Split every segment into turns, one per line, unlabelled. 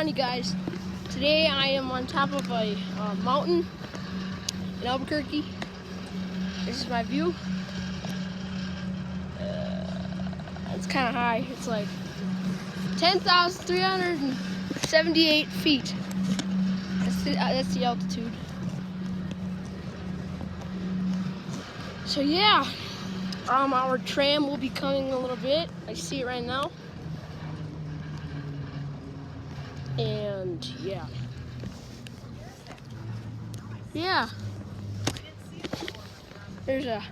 on, you guys? Today I am on top of a mountain in Albuquerque. This is my view. It's kind of high. It's like 10,378 feet. That's the altitude. So yeah, our tram will be coming in a little bit. I see it right now. And yeah. There's a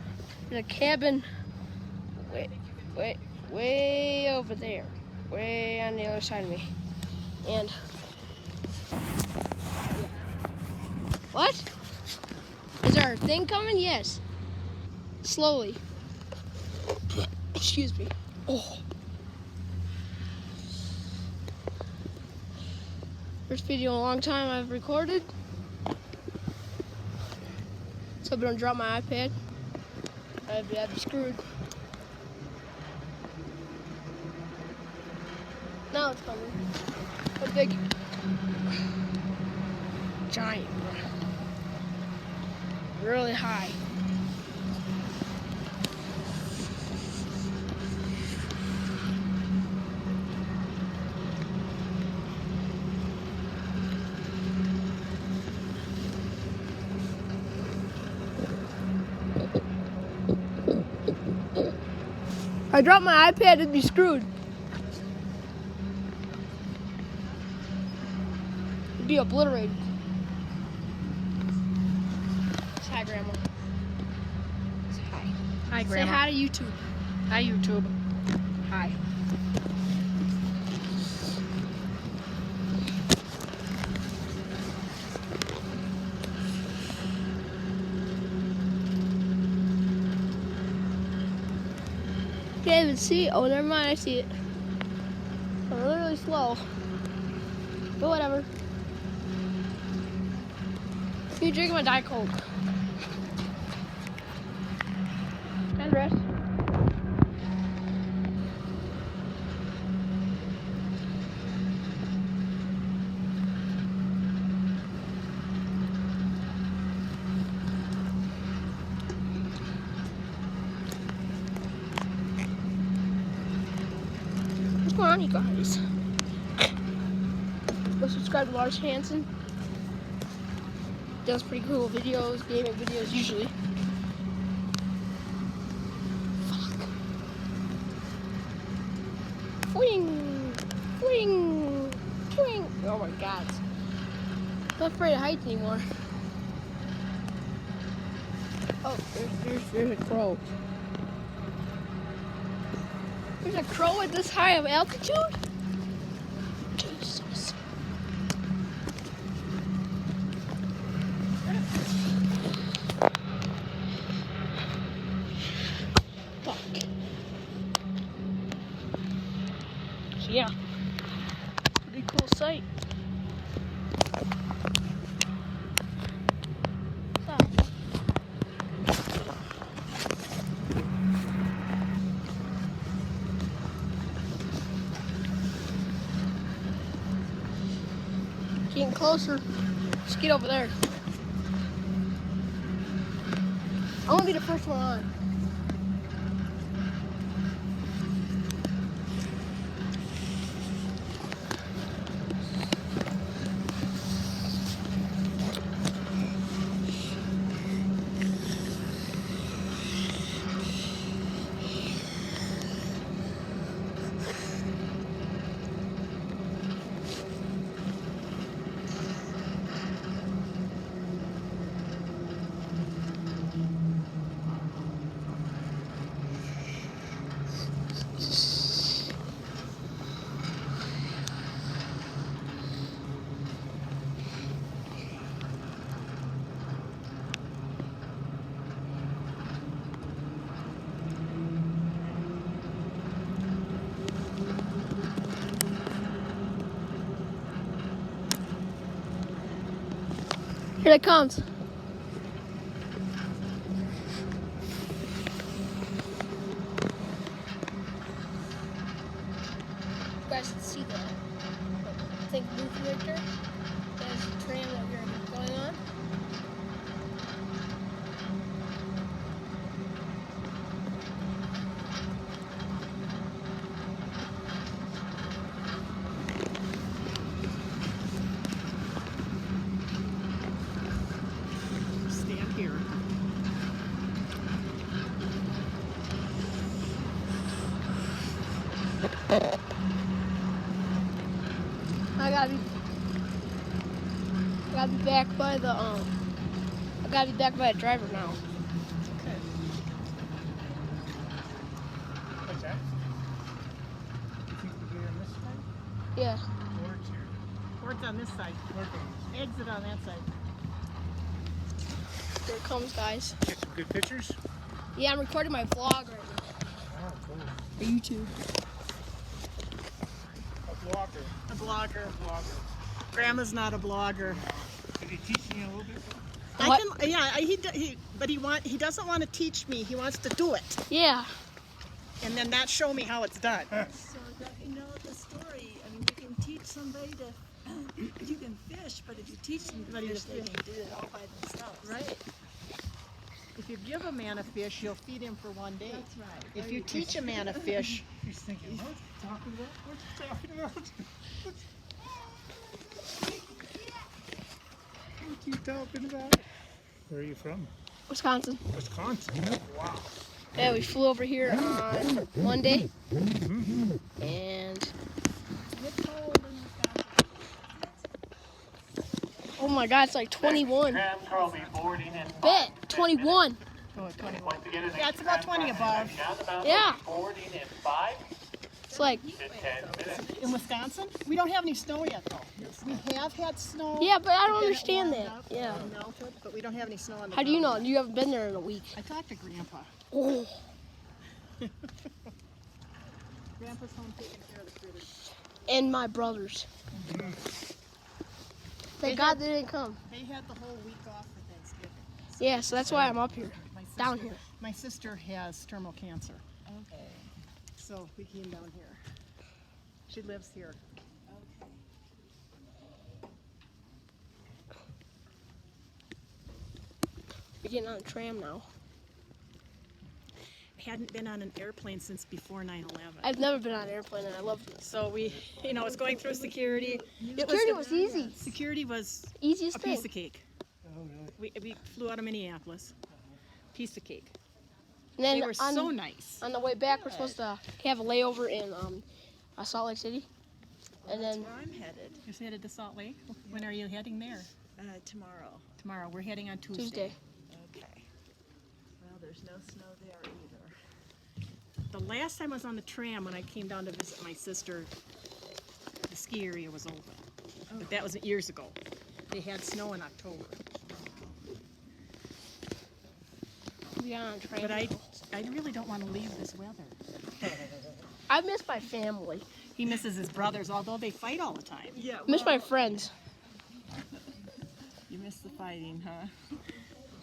cabin way over there, way on the other side of me. And what? Is our thing coming? Yes. Slowly. Excuse me. Oh. First video in a long time I've recorded. So if I don't drop my iPad, I'd be screwed. Now it's coming. A big, giant, really high. If I drop my iPad, it'd be screwed. It'd be obliterated. Say hi, Grandma. Say hi.
Hi, Grandma.
Say hi to YouTube.
Hi, YouTube.
Hi. Can't even see it. Oh, never mind. I see it. I'm really slow. But whatever. You drink my Diet Coke. And rest. What's going on, you guys? Go subscribe to Lars Hansen. Does pretty cool videos, gaming videos usually. Fuck. Wing, wing, wing. Oh my God. I'm not afraid of heights anymore. Oh, there's a crow. There's a crow at this high of altitude? Jesus. Fuck. So yeah, pretty cool sight. Getting closer. Let's get over there. I want to be the first one on. Here it comes. You guys can see that. I think booth right there. There's a tram that we're going on.
Stand here.
I gotta be back by the driver now.
Okay.
What's that? You think we get on this side?
Yeah.
Board's here.
Board's on this side. Exit on that side.
Here it comes, guys.
Get some good pictures?
Yeah, I'm recording my vlog right now.
Oh, cool.
For YouTube.
A blogger.
A blogger.
A blogger.
Grandma's not a blogger.
Did he teach me a little bit?
What?
He doesn't want to teach me. He wants to do it,
Yeah.
and then not show me how it's done.
So that you know the story. I mean, you can teach somebody to. You can fish, but if you teach somebody to fish, they can do it all by themselves.
Right. If you give a man a fish, you'll feed him for one day.
That's right.
If you teach a man a fish,
He's thinking, what's he talking about? What's he talking about? What are you talking about? Where are you from?
Wisconsin.
Wisconsin. Wow.
Yeah, we flew over here on Monday. And oh my god, it's like 21. Bet 21.
oh, 20. Yeah, it's about 20 above.
Yeah. It's like,
In Wisconsin, we don't have any snow yet, though. We have had snow.
yeah, but I don't
Then it
understand
warmed
that.
up
Yeah.
and melted, but we don't have any snow on the
How do you know?
ground.
You haven't been there in a week.
I talked to Grandpa.
Oh.
Grandpa's home taking care of the critters.
And my brothers. Thank God they didn't come.
They had the whole week off for Thanksgiving.
Yeah, so that's why I'm up here.
My sister,
Down here.
My sister has terminal cancer,
Okay.
so we came down here. She lives here.
Okay.
We're getting on a tram now.
Hadn't been on an airplane since before 9/11.
I've never been on an airplane and I love this.
So we, it's going through security.
Security was easy.
Security was
Easiest
a
thing.
piece of cake.
Oh, really?
We flew out of Minneapolis. Piece of cake.
And then
They were so nice.
on the way back, we're supposed to have a layover in Salt Lake City. And
That's
then
where I'm headed
You're headed to Salt Lake? When are you heading there?
tomorrow.
Tomorrow. We're heading on Tuesday.
Tuesday.
Okay. Well, there's no snow there either.
The last time I was on the tram when I came down to visit my sister, the ski area was open. But that was years ago. They had snow in October.
We got on a train.
But I really don't want to leave this weather.
I miss my family.
He misses his brothers, although they fight all the time.
Yeah.
I miss my friends.
You missed the fighting, huh?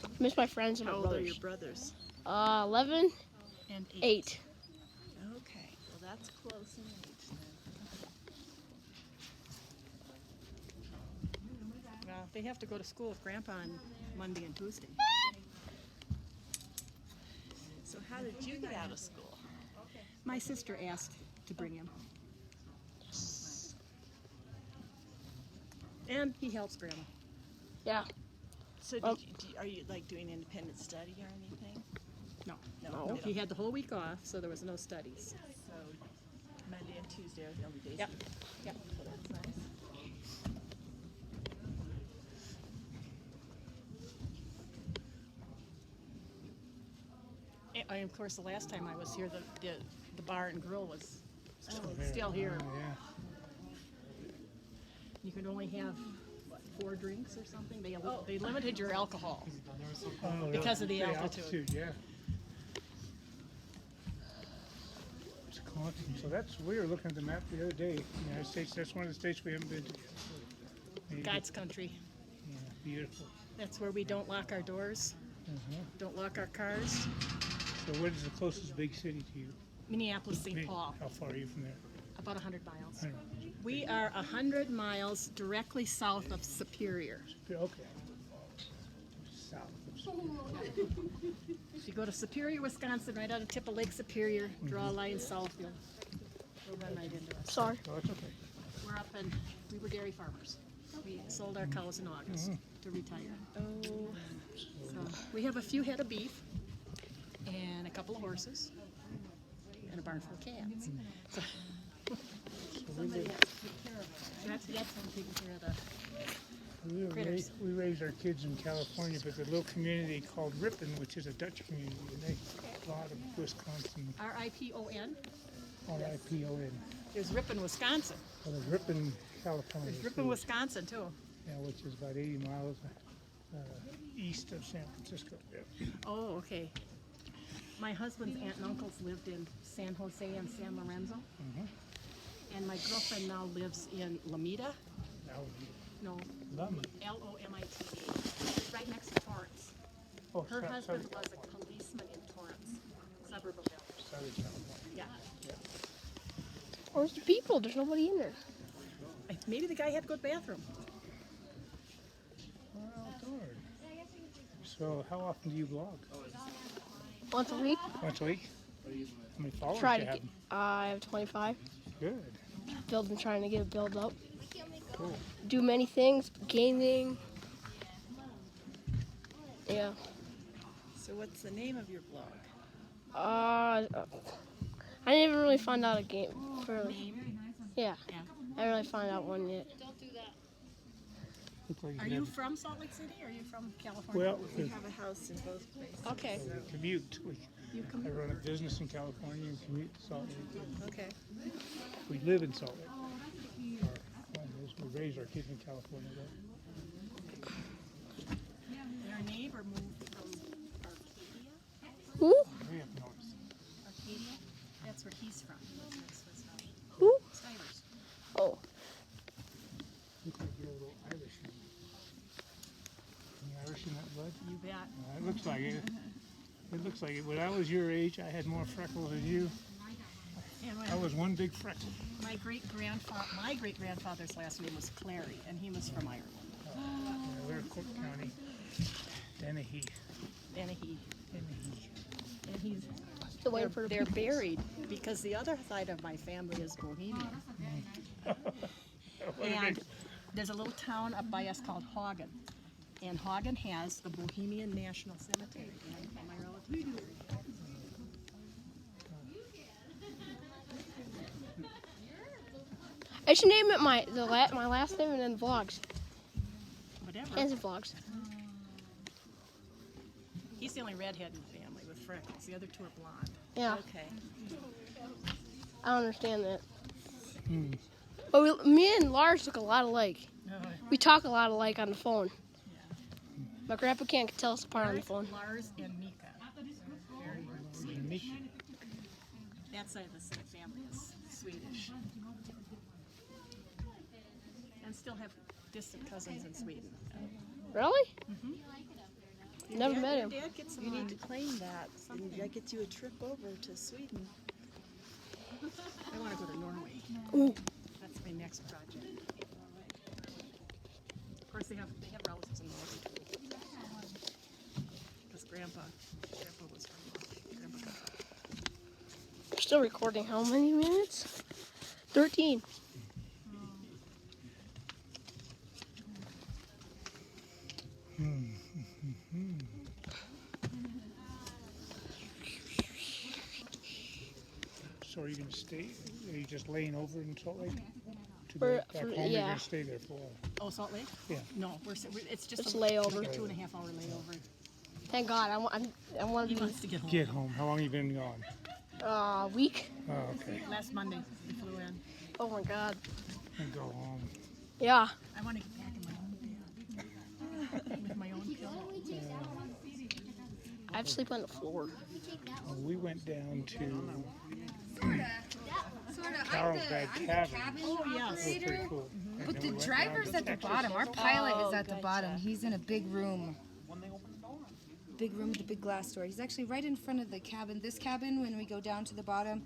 I miss my friends and my
How old are your
brothers.
brothers?
11,
And
8.
Okay. Well, that's close in age then.
Well, they have to go to school with Grandpa on Monday and Tuesday.
So how did you get out of school?
My sister asked to bring him. And he helps Grandma.
Yeah.
So
Oh.
are you like doing independent study or anything?
No.
No.
He had the whole week off, so there was no studies.
So Monday and Tuesday are the only days.
Yep.
you-
Yep.
So that's nice.
And of course, the last time I was here, the bar and grill was
Oh,
still here.
Oh, yeah.
You could only have, what, 4 drinks or something? They limited your alcohol.
Oh, really?
Because of the altitude.
Yeah. Wisconsin. So we were looking at the map the other day. United States. That's one of the states we haven't been to. Maybe.
God's country.
Yeah, beautiful.
That's where we don't lock our doors, don't lock our cars.
So what is the closest big city to you?
Minneapolis, St. Paul,
How far are you from there?
about 100 miles.
100.
We are 100 miles directly south of Superior.
Okay. South of Superior.
If you go to Superior, Wisconsin, right on the tip of Lake Superior, draw a line south, you'll run right into us.
Sorry.
Oh, it's okay.
We were dairy farmers. We sold our cows in August to retire. So we have a few head of beef and a couple of horses and a barn full of calves. So somebody has to take care of them. That's I'm taking care of the critters.
We raised our kids in California, but the little community called Ripon, which is a Dutch community, and they a lot of Wisconsin,
RIPON.
RIPON.
There's Ripon, Wisconsin.
Well, there's Ripon, California.
There's Ripon, Wisconsin, too.
Yeah, which is about 80 miles east of San Francisco. Yeah.
Oh, okay. My husband's aunt and uncles lived in San Jose and San Lorenzo. And my girlfriend now lives in Lomita. No,
Lummi.
Lomita. Right next to Torrance.
Oh,
Her
Southern
husband was a policeman in Torrance, suburb of Dallas.
California.
Yeah.
Where's the people? There's nobody in there.
Maybe the guy had a good bathroom.
Well, darn. So, how often do you vlog?
Once a week.
Once a week? How many followers
Try
do
to
you
get.
have?
I have 25.
Good.
Trying to get it built up.
Cool.
Do many things. Gaming. Yeah.
So what's the name of your blog?
I didn't really find out a game. Really. Yeah.
Yeah.
I didn't really find out one yet.
Look like
Are
you
you
have
from Salt Lake City or are you from California?
well,
We have a house in both places.
Okay.
we commute.
You
I run a business in California and commute to Salt Lake.
Okay.
We live in Salt Lake. We raise our kids in California. Though.
Our neighbor moved from Arcadia.
Who?
Way up north.
Arcadia? That's where he's from. He lives in Swiss Valley.
Who?
Stivers.
Oh.
Look like you're a little Irish. Any Irish in that blood?
You bet.
It looks like it. It looks like it. When I was your age, I had more freckles than you.
And
I was one big freckle.
my great-grandfather's last name was Clary, and he was from Ireland.
Yeah, we're Cook County. Dennehy.
Dennehy.
Dennehy.
And he's
Still waiting for the
they're
people.
buried because the other side of my family is Bohemian.
What a
And
big-
there's a little town up by us called Hagen. And Hagen has the Bohemian National Cemetery. And my relatives.
I should name it my last name and then vlogs.
Whatever.
And vlogs.
He's the only redhead in the family with freckles. The other two are blonde.
Yeah.
Okay.
I don't understand that.
Hmm.
But me and Lars look a lot alike. We talk a lot alike on the phone. My grandpa can't tell us apart on the phone.
Lars and Mika. Very sweet.
Unique.
That side of the family is Swedish. And still have distant cousins in Sweden.
Really? Never met him.
Your dad gets some
You need to claim that, and that gets you a trip over to Sweden.
I want to go to Norway.
Ooh.
That's my next project. Of course, they have relatives in Norway too. Because Grandpa was from Grandpa.
We're still recording how many minutes? 13.
So are you going to stay? Are you just laying over in Salt Lake? To
For-
go back
for-
home, you're
yeah.
going to stay there for a while.
Oh, Salt Lake?
Yeah.
No, it's just
It's
a
layover.
like a 2.5 hour layover.
Thank God. I want
He
to
wants to get home.
Get home. How long you been gone?
be a week.
Oh, okay.
Last Monday, we flew in.
Oh my God.
And go home.
Yeah.
I want to get back in my own bed with my own pillow.
I have to sleep on the floor.
Well, we went down to
Sorta.
Carlsbad
I'm the
Cabin.
cabin
Oh, yes.
That was pretty
operator.
cool. And
But
then
the
we went
driver's
down
at
to
the
Texas.
bottom. Our pilot is at the
gotcha.
bottom. He's in a big room. Big room with a big glass door. He's actually right in front of the cabin. This cabin, when we go down to the bottom,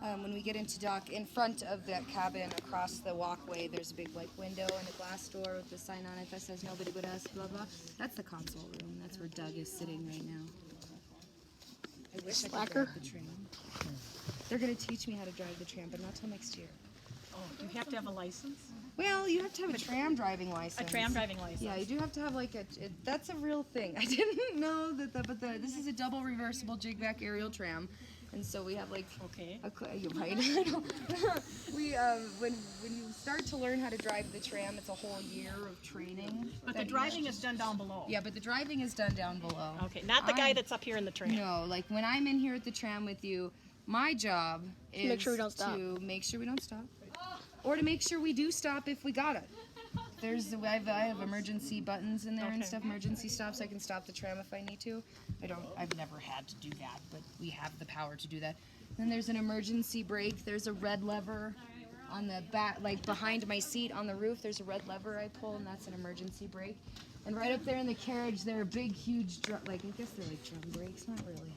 When we get into dock, in front of that cabin, across the walkway, there's a big like window and a glass door with the sign on it that says nobody but us, blah blah. That's the console room. That's where Doug is sitting right now. I wish I could
Slacker.
drive the tram. They're gonna teach me how to drive the tram, but not till next year.
Oh, you have to have a license?
Well, you have to have a tram driving license.
A tram driving license?
Yeah, you do have to have like that's a real thing. I didn't know that, this is a double reversible jig back aerial tram, and so we have like
Okay.
you're right. We when you start to learn how to drive the tram, it's a whole year of training.
But the
that you
driving
have
is done down below?
to- Yeah, but the driving is done down below.
Okay, not the guy that's up here in the tram?
No, like when I'm in here at the tram with you, my job is
make sure we don't stop.
to make sure we don't stop, or to make sure we do stop if we gotta. I have emergency buttons in there and
Okay.
stuff, emergency stops. I can stop the tram if I need to. I've never had to do that, but we have the power to do that. Then there's an emergency brake. There's a red lever on the back, like behind my seat on the roof. There's a red lever I pull, and that's an emergency brake. And right up there in the carriage, there are big, huge, I guess they're like drum brakes, not really.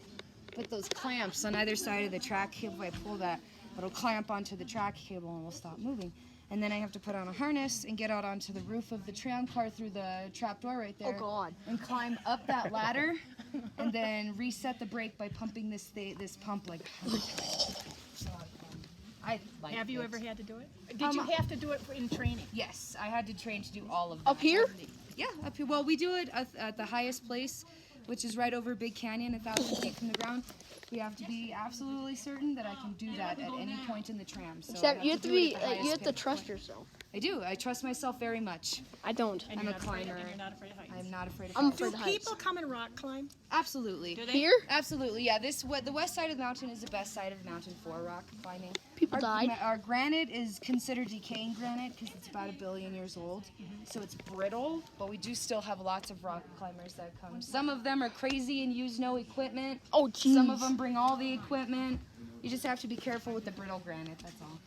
But those clamps on either side of the track cable, I pull that, it'll clamp onto the track cable and we'll stop moving. And then I have to put on a harness and get out onto the roof of the tram car through the trap door right there.
Oh God.
And climb up that ladder and then reset the brake by pumping this pump like 100 times. I like
Have you
it.
ever had to do it? Did you have to do it in training?
Yes, I had to train to do all of that.
Up here?
Yeah, up here. Well, we do it at the highest place, which is right over Big Canyon, 1,000 feet from the ground. We have to be absolutely certain that I can do that at any point in the tram. So
Except you have to
do it
be,
at the highest
you have to
pivot
trust
point.
yourself.
I do. I trust myself very much.
I don't.
And
I'm
you're
a
not afraid-
climber.
And you're not afraid of heights?
I'm not afraid of
I'm
heights.
afraid
Do
of heights.
people come and rock climb?
Absolutely.
Do they?
Here?
Absolutely, yeah. The west side of the mountain is the best side of the mountain for rock climbing.
People died.
Our granite is considered decaying granite because it's about 1 billion years old, so it's brittle. But we do still have lots of rock climbers that come. Some of them are crazy and use no equipment.
Oh, jeez.
Some of them bring all the equipment. You just have to be careful with the brittle granite. That's all.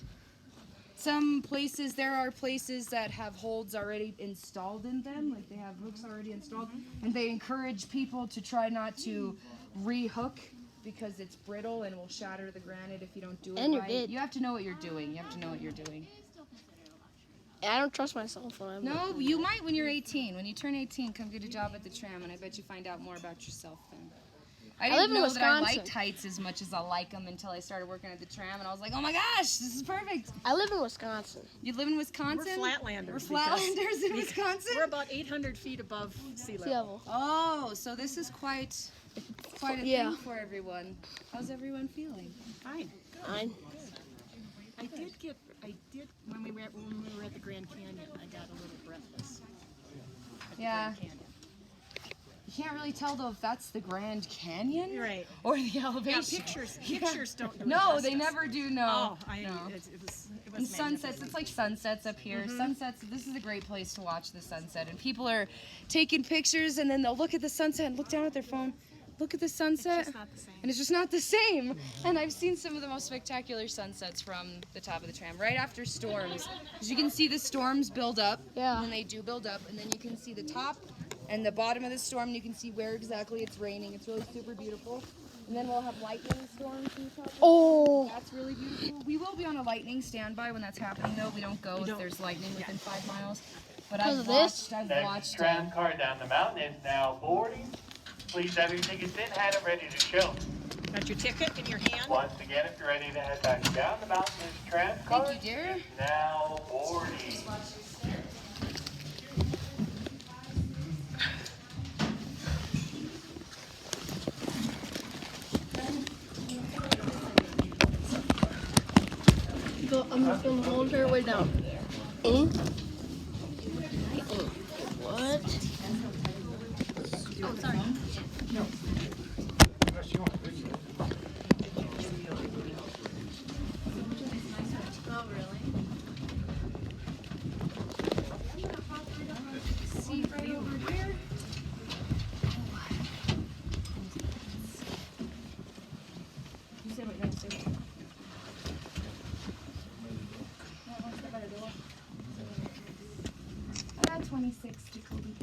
There are places that have holds already installed in them, like they have hooks already installed, and they encourage people to try not to re-hook because it's brittle and will shatter the granite if you don't do it
And you're
right.
dead.
You have to know what you're doing. You have to know what you're doing.
I don't trust myself when I'm.
No, you might when you're 18. When you turn 18, come get a job at the tram, and I bet you find out more about yourself then. I
live
didn't
in
know that I
Wisconsin.
liked heights as much as I like them until I started working at the tram, and I was like, oh my gosh, this is perfect.
I live in Wisconsin.
You live in Wisconsin?
We're flatlanders.
We're
because
flatlanders in Wisconsin?
We're about 800 feet above sea
Sea
level.
level.
Oh, so this is quite a
Yeah.
thing for everyone. How's everyone feeling?
Fine.
Fine.
I did when we were at the Grand Canyon, I got a little breathless. At the
Yeah.
Grand Canyon.
You can't really tell though if that's the Grand Canyon
Right.
or the
Yeah,
elevation.
pictures don't do it
No, they
justice.
never do. No.
Oh,
no.
it was
And sunsets,
magnificent.
it's like sunsets up here. Sunsets, this is a great place to watch the sunset. And people are taking pictures and then they'll look at the sunset and look down at their phone. Look at the sunset.
It's just not the same.
And it's just not the same. And I've seen some of the most spectacular sunsets from the top of the tram, right after storms. Because you can see the storms build up.
Yeah.
When they do build up. And then you can see the top and the bottom of the storm. And you can see where exactly it's raining. It's really super beautiful. And then we'll have lightning storms and stuff.
Oh.
That's really beautiful. We will be on a lightning standby when that's happening, though. We don't go if
don't.
there's lightning within 5 miles. But
Because
I've
of this?
watched. I've
Next
watched.
tram car down the mountain is now boarding. Please have your tickets in hand and ready to show.
Got your ticket in your hand?
Once again, if you're ready to head back down the mountain, this tram car
Thank you, dear.
is now boarding.
I'm just going the whole entire way down. What?
Oh, sorry.
Oh, really? See right over here. You said what you're gonna say. I got 26, Jacoby.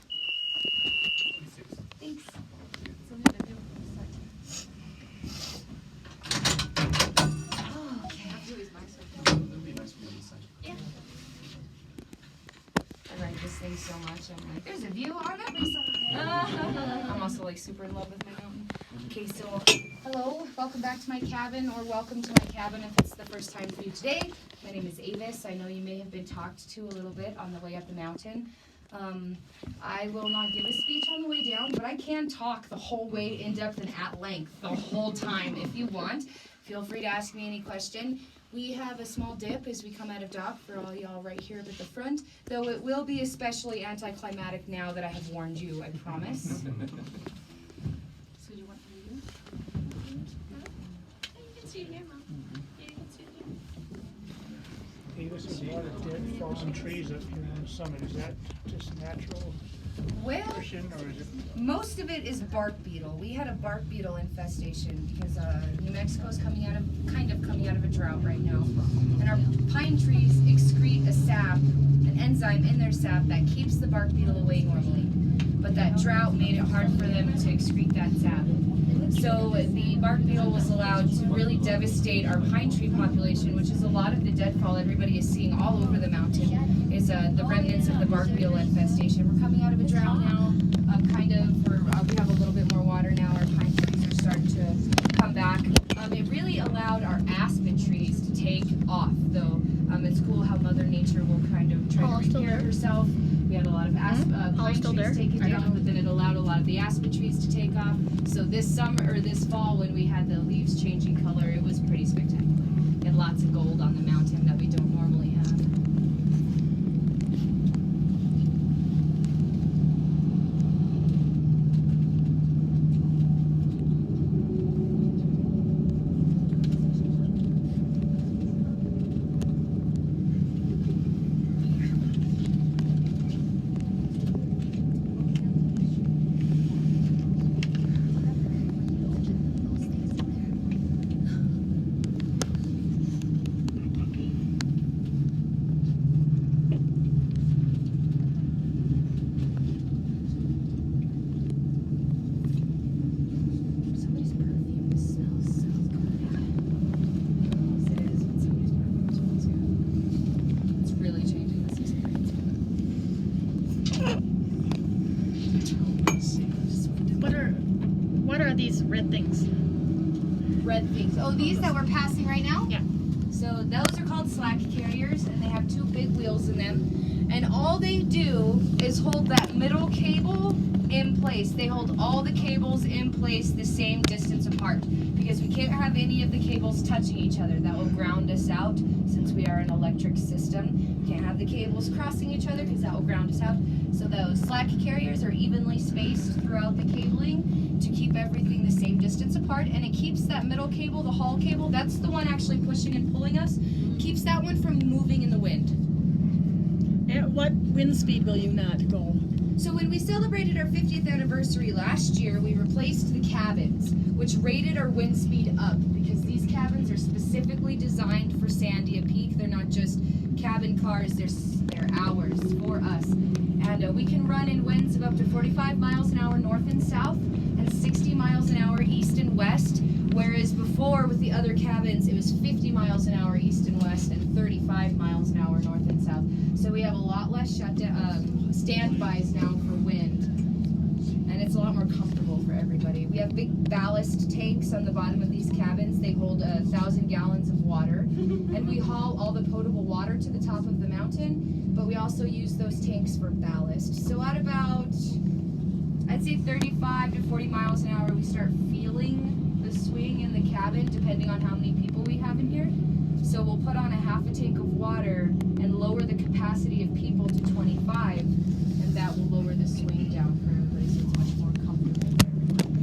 Thanks. So we had a beautiful start. Okay. things so much. I'm like, there's a view on every side. I'm also like super in love with my mountain. Okay, so hello, welcome back to my cabin, or welcome to my cabin if it's the first time for you today. My name is Avis. I know you may have been talked to a little bit on the way up the mountain. I will not give a speech on the way down, but I can talk the whole way in depth and at length the whole time if you want. Feel free to ask me any question. We have a small dip as we come out of dock for all y'all right here up at the front, though it will be especially anticlimactic now that I have warned you, I promise.
So you want me to?
You can see it here, Mom. Yeah, you can see it here.
Hey, there's a lot of dead fallen trees up here on the summit. Is that just natural
Well,
attrition, or is it?
most of it is bark beetle. We had a bark beetle infestation because New Mexico's coming out of a drought right now, and our pine trees excrete a sap, an enzyme in their sap that keeps the bark beetle away normally. But that drought made it hard for them to excrete that sap. So the bark beetle was allowed to really devastate our pine tree population, which is a lot of the deadfall everybody is seeing all over the mountain, is the remnants of the bark beetle infestation. We're coming out of a drought now, we have a little bit more water now. Our pine trees are starting to come back. It really allowed our aspen trees to take off, though. It's cool how Mother Nature will kind of try to repair herself. We had a lot of pine trees taken down, but then it allowed a lot of the aspen trees to take off. So this summer, or this fall, when we had the leaves changing color, it was pretty spectacular. We had lots of gold on the mountain that we don't normally have. Somebody's perfume smells so good. Yes, it is. When somebody's perfume smells good. It's really changing this experience.
What are these red things?
Red things. Oh, these that we're passing right now?
Yeah.
So those are called slack carriers, and they have two big wheels in them. And all they do is hold that middle cable in place. They hold all the cables in place the same distance apart, because we can't have any of the cables touching each other. That will ground us out, since we are an electric system. We can't have the cables crossing each other, because that will ground us out. So those slack carriers are evenly spaced throughout the cabling to keep everything the same distance apart, and it keeps that middle cable, the haul cable, that's the one actually pushing and pulling us, keeps that one from moving in the wind.
At what wind speed will you not go?
So when we celebrated our 50th anniversary last year, we replaced the cabins, which rated our wind speed up, because these cabins are specifically designed for Sandia Peak. They're not just cabin cars, they're ours, for us. And we can run in winds of up to 45 miles an hour north and south, and 60 miles an hour east and west, whereas before with the other cabins it was 50 miles an hour east and west and 35 miles an hour north and south. So we have a lot less standbys now for wind, and it's a lot more comfortable for everybody. We have big ballast tanks on the bottom of these cabins. They hold 1,000 gallons of water, and we haul all the potable water to the top of the mountain, but we also use those tanks for ballast. So at about, I'd say 35 to 40 miles an hour, we start feeling the swing in the cabin, depending on how many people we have in here. So we'll put on a half a tank of water and lower the capacity of people to 25, and that will lower the swing down for everybody, so it's much more comfortable for everybody.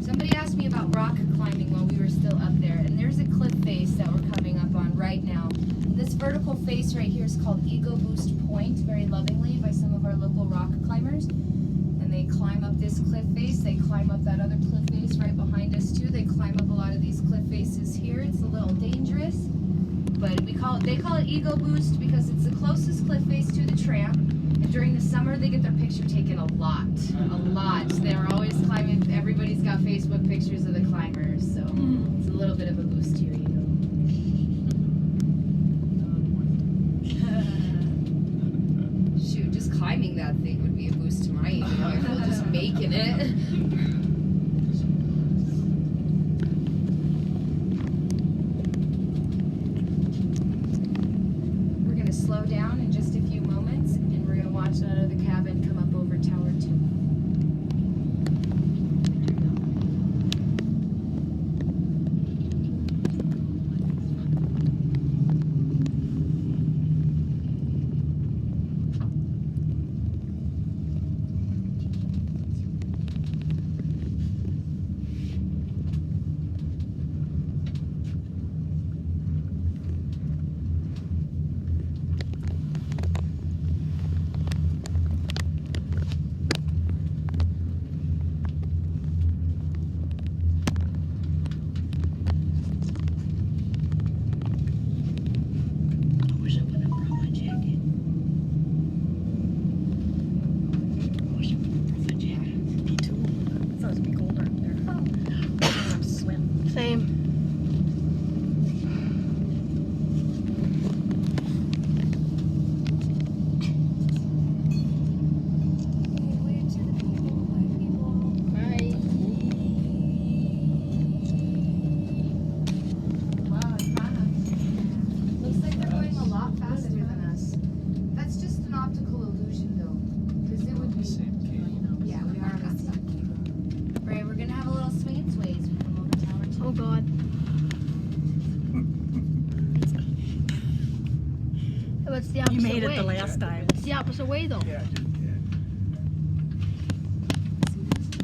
Somebody asked me about rock climbing while we were still up there, and there's a cliff face that we're coming up on right now. This vertical face right here is called Ego Boost Point, very lovingly by some of our local rock climbers. And they climb up this cliff face, they climb up that other cliff face right behind us too. They climb up a lot of these cliff faces here. It's a little dangerous, but they call it Ego Boost because it's the closest cliff face to the tramp. And during the summer, they get their picture taken a lot. They're always climbing. Everybody's got Facebook pictures of the climbers, so it's a little bit of a boost here, you know. climbing that thing would be a boost to my ego. I feel just making it. We're gonna slow down in just a few moments, and we're gonna watch that other cabin come up over Tower 2.
Same.
Wow, it kinda looks like they're going a lot faster than us. That's just an optical illusion, though, because it would be. Yeah, we are on the same cable. Right, we're gonna have a little swing and sways when we come over Tower 2.
Oh God. Yeah, but it's the opposite
You made it
way.
the last time.
It's the opposite way though.
Yeah.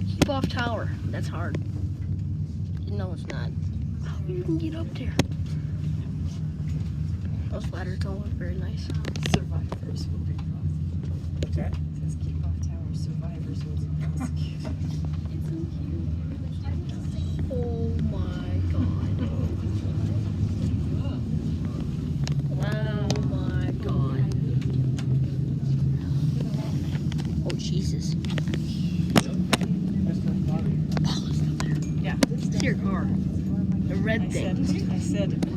Keep off tower. That's hard. No, it's not. Oh, you can get up there. Those ladders don't look very nice.
Survivors will be prosecuted.
What's that?
It says keep off tower. Survivors will be prosecuted.
Oh my God. Oh my God. Oh Jesus.
Yeah.
It's your car. The red
I
thing.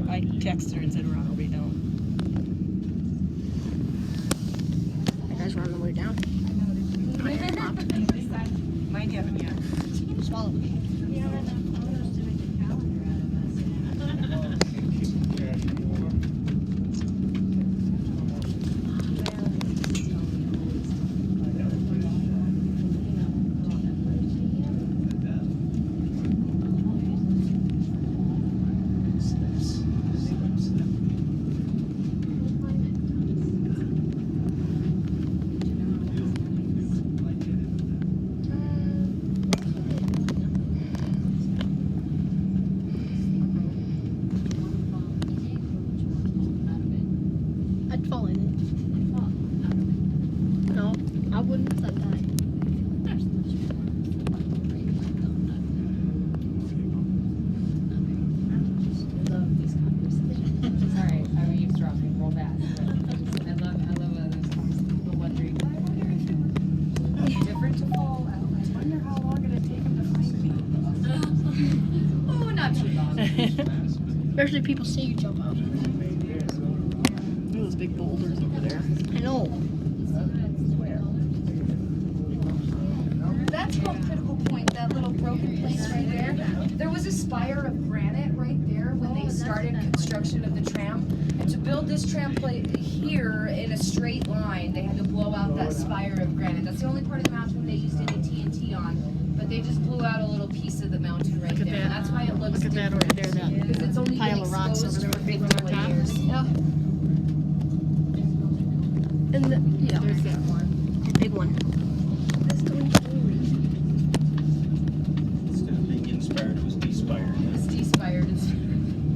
I texted her and said we're on our way down.
You guys were on the way down.
Mine haven't yet.
Swallow. I'd fall in it. No, I wouldn't that time.
Sorry, I'm eavesdropping real bad. I love how there's people wondering why it's different to fall out. I wonder how long it'd take them to find me. Oh, not too long.
Especially people see you jump out.
Those big boulders over there.
I know.
That's called Critical Point, that little broken place right there. There was a spire of granite right there when they started construction of the tram. And to build this tram plate here in a straight line, they had to blow out that spire of granite. That's the only part of the mountain they used any TNT on. But they just blew out a little piece of the mountain right
Look at
there.
that.
And that's why it looks
Look at that
different.
right there, that
Because it's only
pile
been
of rocks over
exposed
there
for
with
50
on top.
years.
Yeah. And the, yeah,
There's that one.
big one.
Instead of being inspired, it was despired.
It's despired. It's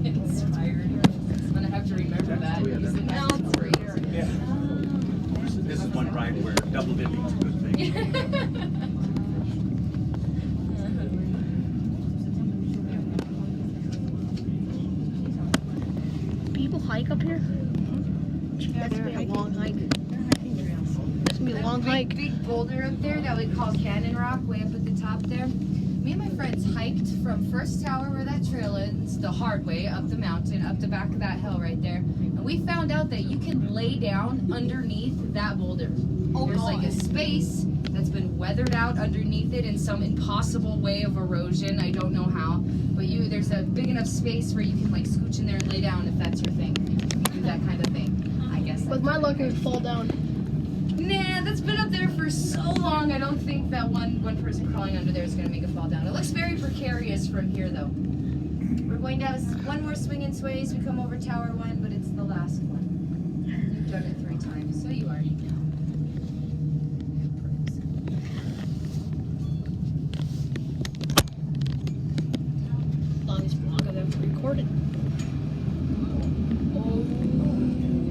inspired. I'm gonna have to remember that.
Oh, yeah,
Use it now. It's great.
Yeah.
This is one ride where double dipping is a good thing.
People hike up here? That's gonna be a long hike. That's gonna be a long hike.
Big boulder up there that we call Cannon Rock, way up at the top there. Me and my friends hiked from First Tower where that trail is, the hard way, up the mountain, up the back of that hill right there. And we found out that you can lay down underneath that boulder. There's like a space that's been weathered out underneath it in some impossible way of erosion. I don't know how, but there's a big enough space where you can like scooch in there and lay down if that's your thing. You do that kind of thing, I guess.
With my luck, it would fall down.
Nah, that's been up there for so long. I don't think that one person crawling under there is going to make it fall down. It looks very precarious from here, though. We're going to have one more swing and sway as we come over Tower 1, but it's the last one. You've done it 3 times, so you already know.
Longest vlog I've ever recorded. Oh,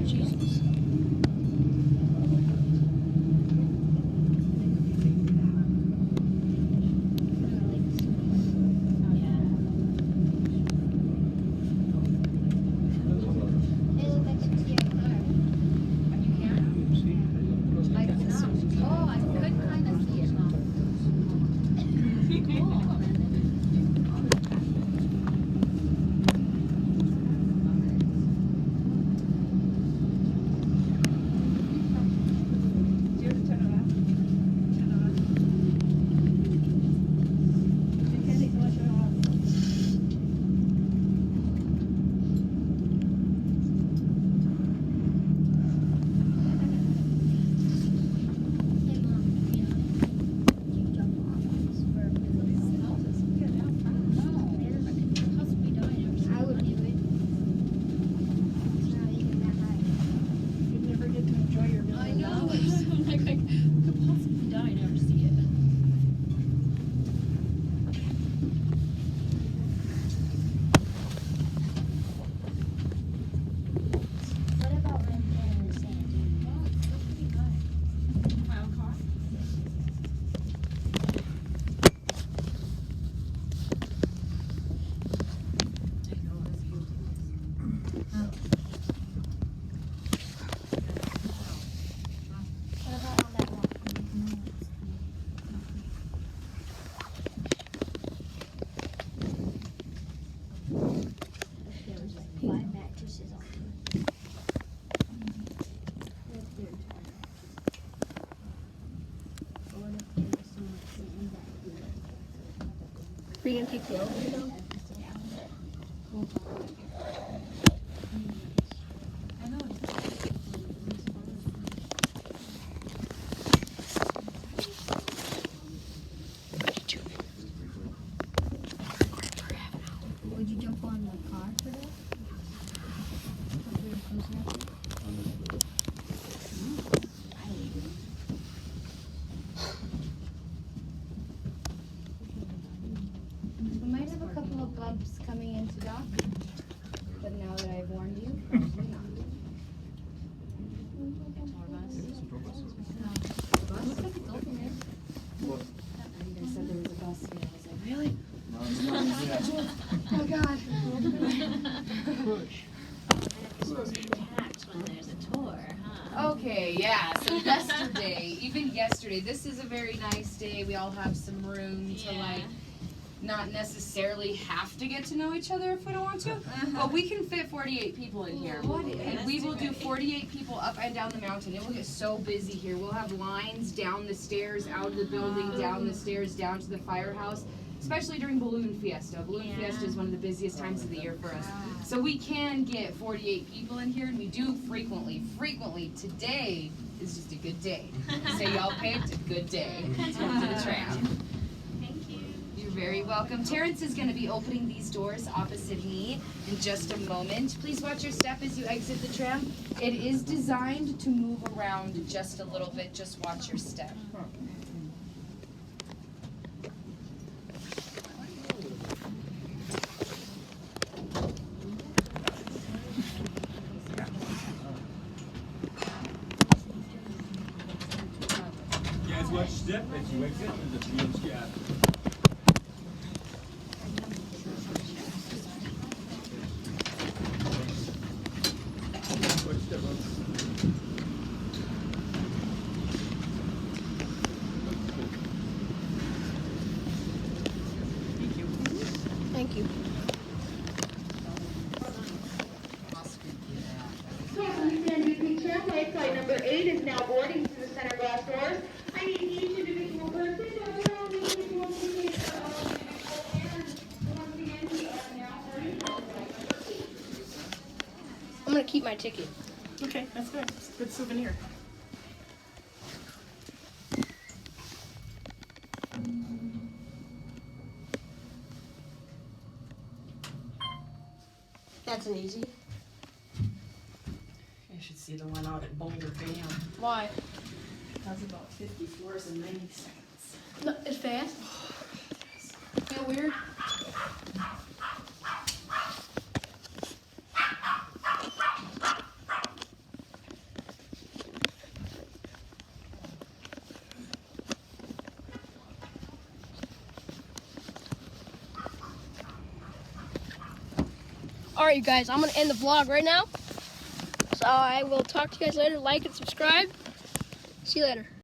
Jesus. Are you gonna take the elevator down?
Would you jump on the car for that? We might have a couple of bumps coming into dock, but now that I've warned you, probably not. Looks like it's open there. I said there was a bus here. I was like, really? Oh God. Okay, yeah, so yesterday, even yesterday, this is a very nice day. We all have some room to like, not necessarily have to get to know each other if we don't want to, but we can fit 48 people in here. And we will do 48 people up and down the mountain. It will get so busy here. We'll have lines down the stairs, out of the building, down the stairs, down to the firehouse. Especially during Balloon Fiesta. Balloon Fiesta is one of the busiest times of the year for us. So we can get 48 people in here, and we do frequently. Today is just a good day. So y'all picked a good day to come to the tram. Thank you.
You're very welcome. Terrence is going to be opening these doors opposite me in just a moment. Please watch your step as you exit the tram. It is designed to move around just a little bit. Just watch your step.
Watch step as you exit and the wheels gap.
Thank you.
So, please stand with me, tram,
ticket.
Okay, that's good. It's a good souvenir.
That's an easy.
You should see the one out at Boulder Dam.
Why?
That's about 50 floors in 90 seconds.
No, it's fast.
Feel weird?
Alright, you guys, I'm going to end the vlog right now. So I will talk to you guys later. Like and subscribe. See you later.